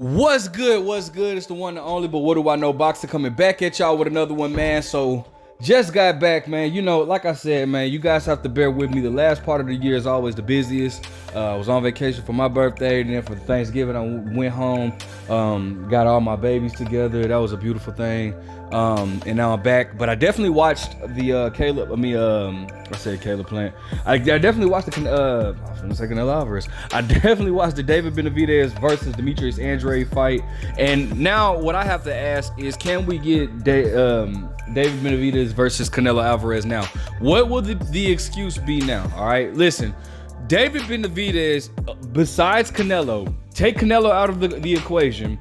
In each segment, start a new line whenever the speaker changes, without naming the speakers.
What's good? What's good? It's the one and only, but what do I know? Boxer coming back at y'all with another one, man. So just got back, man. You know, like I said, man, you guys have to bear with me. The last part of the year is always the busiest. I was on vacation for my birthday, and then for Thanksgiving, I went home, got all my babies together. That was a beautiful thing. And now I'm back. But I definitely watched the I said Caleb Plant. I definitely watched the I was gonna say Canelo Alvarez. I definitely watched the David Benavidez versus Demetrius Andrade fight. And now what I have to ask is, can we get David Benavidez versus Canelo Alvarez now? What will the excuse be now? All right, listen. David Benavidez, besides Canelo, take Canelo out of the equation.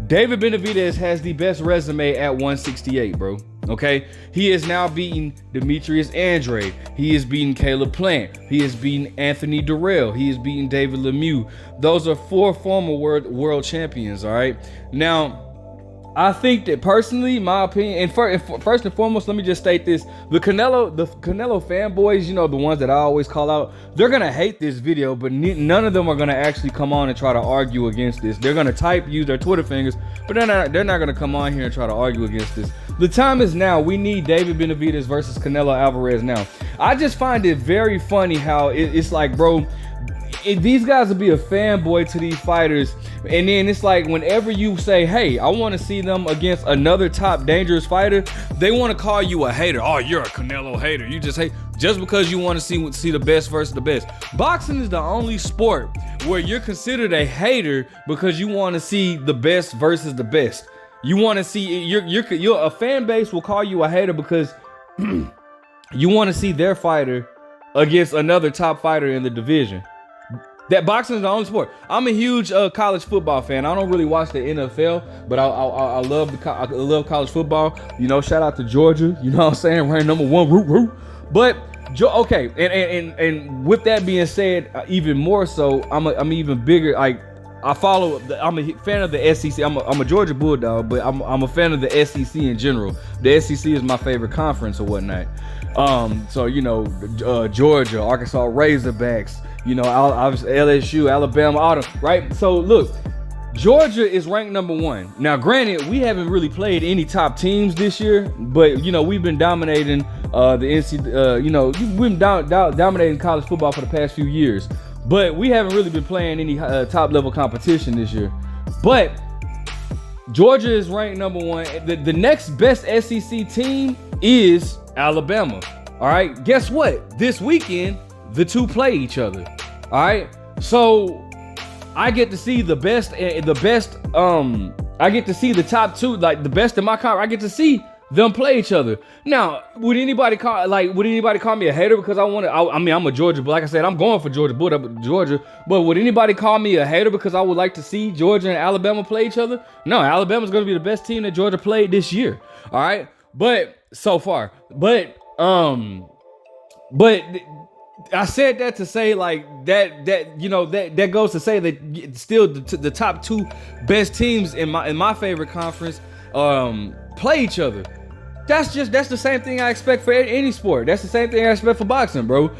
David Benavidez has the best resume at 168, bro. Okay, he is now beating Demetrius Andrade. He is beating Caleb Plant. He is beating Anthony Durrell. He is beating David Lemieux. Those are four former world champions. All right, now I think that personally, my opinion, and first and foremost, let me just state this: the Canelo fanboys, you know, the ones that I always call out, they're gonna hate this video, but none of them are gonna actually come on and try to argue against this. They're gonna use their Twitter fingers, but they're not gonna come on here and try to argue against this. The time is now. We need David Benavidez versus Canelo Alvarez now. I just find it very funny how it's like, bro, these guys will be a fanboy to these fighters, and then it's like whenever you say, hey, I want to see them against another top dangerous fighter, they want to call you a hater. Oh, you're a Canelo hater. You just hate just because you want to see the best versus the best. Boxing is the only sport where you're considered a hater because you want to see the best versus the best. You want to see you're a fan base will call you a hater because you want to see their fighter against another top fighter in the division. That boxing is the only sport. I'm a huge college football fan. I don't really watch the NFL, but I love college football. You know, shout out to Georgia. You know what I'm saying? Ranked number one. Root. But okay, and with that being said, even more so, I'm even bigger. Like I'm a fan of the SEC. I'm a Georgia Bulldog, but I'm a fan of the SEC in general. The SEC is my favorite conference or whatnot. So you know, Georgia, Arkansas Razorbacks. You know, LSU, Alabama, Autumn, right? So look, Georgia is ranked number one. Now, granted, we haven't really played any top teams this year, but you know, we've been dominating the NC. You know, we've been dominating college football for the past few years, but we haven't really been playing any top level competition this year. But Georgia is ranked number one. The next best SEC team is Alabama. All right, guess what? This weekend, the two play each other. All right, so I get to see the best. I get to see the top two, like the best in my conference. I get to see them play each other. Now, would anybody call me a hater because I mean, I'm a Georgia, but like I said, I'm going for Georgia, But would anybody call me a hater because I would like to see Georgia and Alabama play each other? No, Alabama's going to be the best team that Georgia played this year. All right, but so far, but I said that to say like that you know that goes to say that still the top two best teams in my favorite conference play each other. That's the same thing I expect for any sport. That's the same thing I expect for boxing, bro.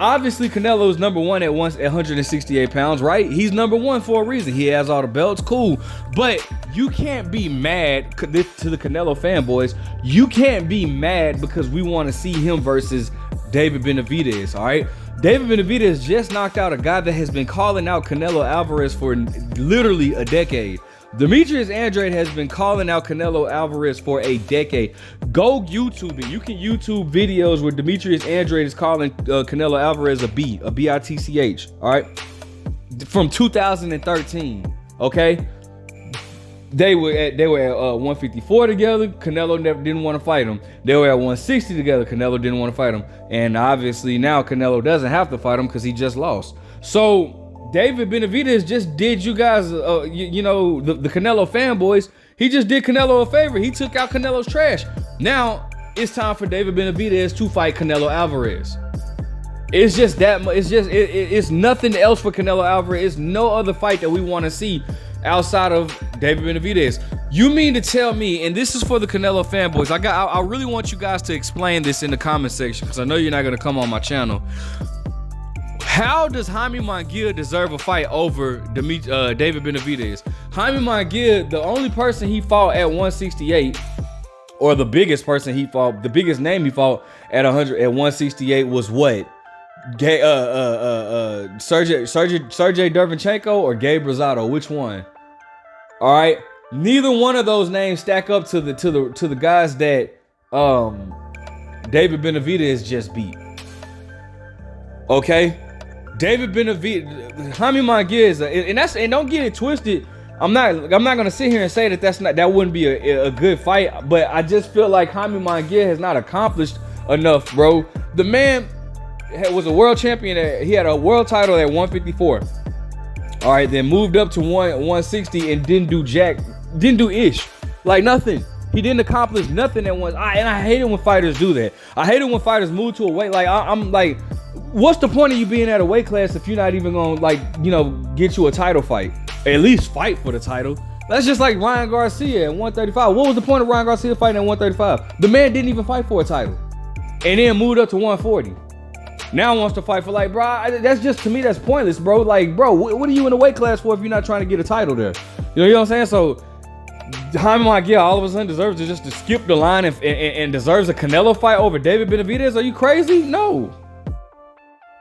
Obviously, Canelo's number one at 168 pounds, right? He's number one for a reason. He has all the belts, cool. But you can't be mad to the Canelo fanboys. You can't be mad because we want to see him versus David Benavidez, all right? David Benavidez just knocked out a guy that has been calling out Canelo Alvarez for literally a decade. Demetrius Andrade has been calling out Canelo Alvarez for a decade. Go YouTube it. You can YouTube videos where Demetrius Andrade is calling Canelo Alvarez a B-I-T-C-H, all right? From 2013, okay? They were at 154 together. Canelo didn't want to fight him. They were at 160 together. Canelo didn't want to fight him. And obviously now Canelo doesn't have to fight him because he just lost. So David Benavidez just did you guys, you know, the Canelo fanboys, he just did Canelo a favor. He took out Canelo's trash. Now it's time for David Benavidez to fight Canelo Alvarez. It's just that. It's nothing else for Canelo Alvarez. It's no other fight that we want to see outside of David Benavidez. You mean to tell me, and this is for the Canelo fanboys, I really want you guys to explain this in the comment section because I know you're not going to come on my channel. How does Jaime Munguia deserve a fight over David Benavidez? Jaime Munguia, the only person he fought at 168, or the biggest person he fought, the biggest name he fought at 168 was what? Sergey Derevyanchenko or Gabe Rosado? Which one? All right. Neither one of those names stack up to the guys that David Benavidez just beat. Okay, David Benavidez, Jaime Munguia and don't get it twisted. I'm not gonna sit here and say that wouldn't be a good fight, but I just feel like Jaime Munguia has not accomplished enough, bro. The man was a world champion. He had a world title at 154. All right, then moved up to 160 and didn't do ish, like nothing. He didn't accomplish nothing at once. And I hate it when fighters do that. I hate it when fighters move to a weight. Like I'm like, what's the point of you being at a weight class if you're not even gonna, like, you know, get you a title fight? At least fight for the title. That's just like Ryan Garcia at 135. What was the point of Ryan Garcia fighting at 135? The man didn't even fight for a title, and then moved up to 140. Now wants to fight for, like, bro, that's just, to me, that's pointless, bro. Like, bro, what are you in a weight class for if you're not trying to get a title there? You know what I'm saying? So Jaime Munguia all of a sudden deserves to skip the line and deserves a Canelo fight over David Benavidez. Are you crazy?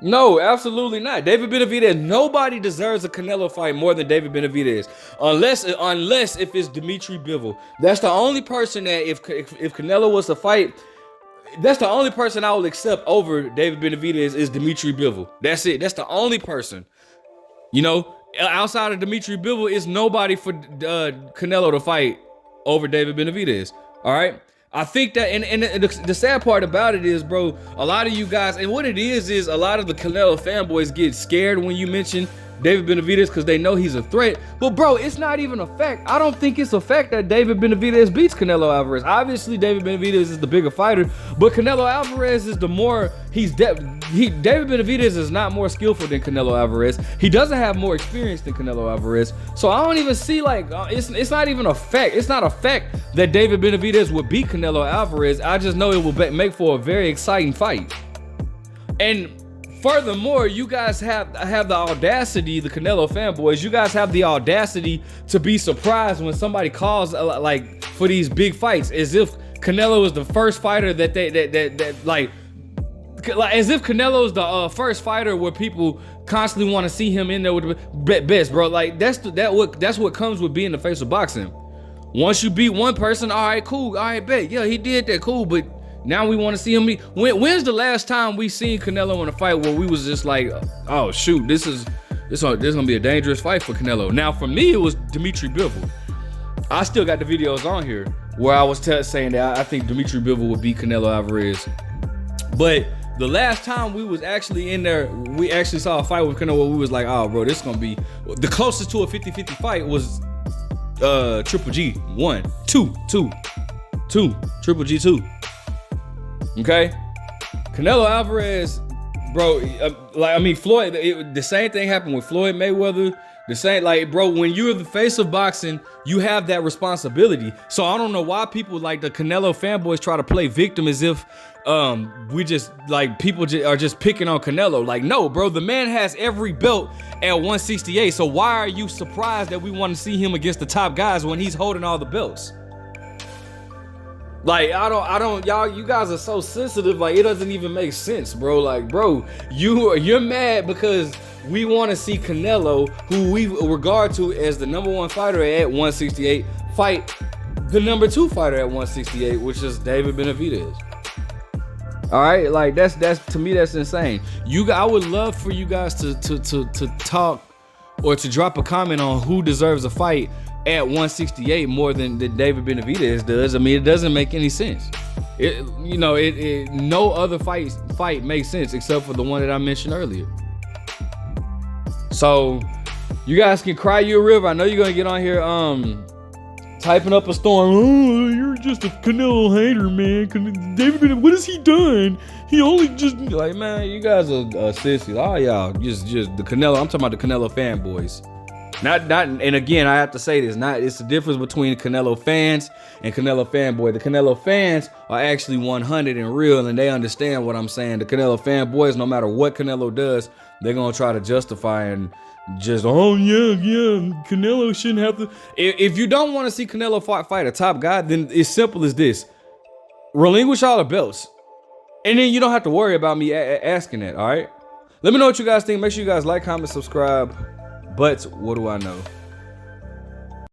No, absolutely not. David Benavidez, nobody deserves a Canelo fight more than David Benavidez, unless if it's Dimitri Bivol. That's the only person that if Canelo was to fight, that's the only person I will accept over David Benavidez is Dimitri Bivol. That's it. That's the only person. You know, outside of Dimitri Bivol, is nobody for Canelo to fight over David Benavidez. All right. I think that, and the sad part about it is, bro, a lot of you guys, and what it is a lot of the Canelo fanboys get scared when you mention David Benavidez because they know he's a threat. But bro, it's not even a fact. I don't think it's a fact that David Benavidez beats Canelo Alvarez. Obviously, David Benavidez is the bigger fighter, but Canelo Alvarez is the more, David Benavidez is not more skillful than Canelo Alvarez. He doesn't have more experience than Canelo Alvarez. So I don't even see, like, it's not even a fact. It's not a fact that David Benavidez would beat Canelo Alvarez. I just know it will make for a very exciting fight. And furthermore, you guys have the audacity, the Canelo fanboys, you guys have the audacity to be surprised when somebody calls, like, for these big fights, as if Canelo is the first fighter that as if Canelo is the first fighter where people constantly want to see him in there with the best, bro. Like, that's what comes with being the face of boxing. Once you beat one person, all right, cool, all right, bet, yeah, he did that, cool, but now we want to see him. When's the last time we seen Canelo in a fight where we was just like, oh shoot, this gonna be a dangerous fight for Canelo? Now for me, it was Dimitri Bivol. I still got the videos on here where I was saying that I think Dimitri Bivol would beat Canelo Alvarez. But the last time we was actually in there, we actually saw a fight with Canelo where we was like, oh bro, this is gonna be the closest to a 50-50 fight was Triple G 1, 2, Triple G 2. Okay, Canelo Alvarez, bro. Floyd. The same thing happened with Floyd Mayweather. The same, like, bro. When you're the face of boxing, you have that responsibility. So I don't know why people like the Canelo fanboys try to play victim as if we just, like, people are just picking on Canelo. Like, no, bro. The man has every belt at 168. So why are you surprised that we want to see him against the top guys when he's holding all the belts? Like, I don't, y'all, you guys are so sensitive, like, it doesn't even make sense, bro. Like, bro, you're mad because we want to see Canelo, who we regard to as the #1 fighter at 168, fight the #2 fighter at 168, which is David Benavidez. All right, like, that's to me, that's insane. I would love for you guys to talk or to drop a comment on who deserves a fight at 168 more than David Benavidez does. I mean, it doesn't make any sense. No other fight makes sense except for the one that I mentioned earlier. So you guys can cry you a river. I know you're gonna get on here typing up a storm. Oh, you're just a Canelo hater, man. David, what has he done? He only just, like, man, you guys are sissies. All y'all just the Canelo. I'm talking about the Canelo fanboys. Not, and again, I have to say this, it's the difference between Canelo fans and Canelo fanboy. The Canelo fans are actually 100 and real, and they understand what I'm saying. The Canelo fanboys, no matter what Canelo does, they're gonna try to justify and just, oh yeah, Canelo shouldn't have to. If you don't want to see Canelo fight a top guy, then it's simple as this: relinquish all the belts, and then you don't have to worry about me asking that. All right. Let me know what you guys think. Make sure you guys like, comment, subscribe. But what do I know?